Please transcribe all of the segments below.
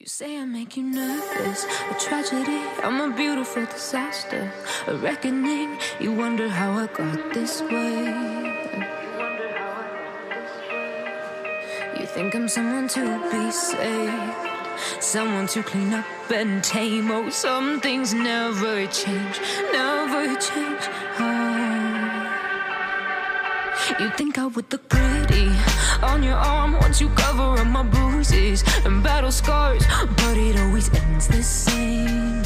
You say I make you nervous, a tragedy, I'm a beautiful disaster, a reckoning, you wonder how I got this way. You think I'm someone to be saved, someone to clean up and tame. Oh, some things never change, never change. You think I would look pretty on your arm once you cover up my bruises and battle scars, but it always ends the same.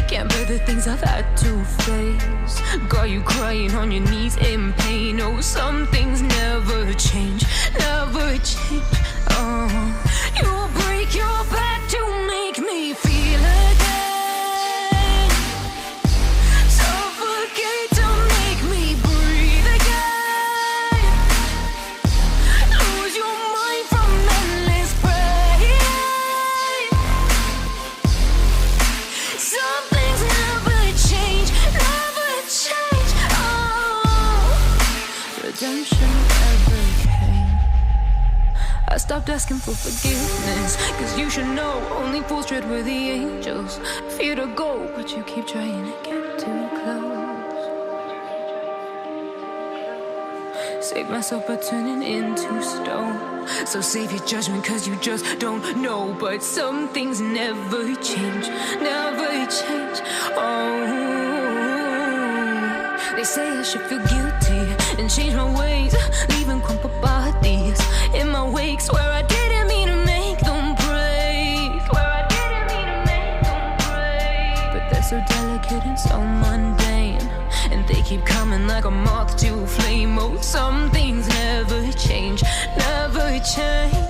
Can't bear the things I've had to face, got you crying on your knees in pain. Oh, some things never change, never change. Oh, you break your back to make me feel again. I stopped asking for forgiveness, cause you should know only fools tread where the angels fear to go, but you keep trying to get too close. Save myself by turning into stone, so save your judgment cause you just don't know. But some things never change, never change. Oh, they say I should feel guilty and change my ways, leaving crumpled bodies in my wake. Swear I didn't mean to make them break, swear I didn't mean to make them break. But they're so delicate and so mundane, and they keep coming like a moth to a flame. Oh, some things never change, never change.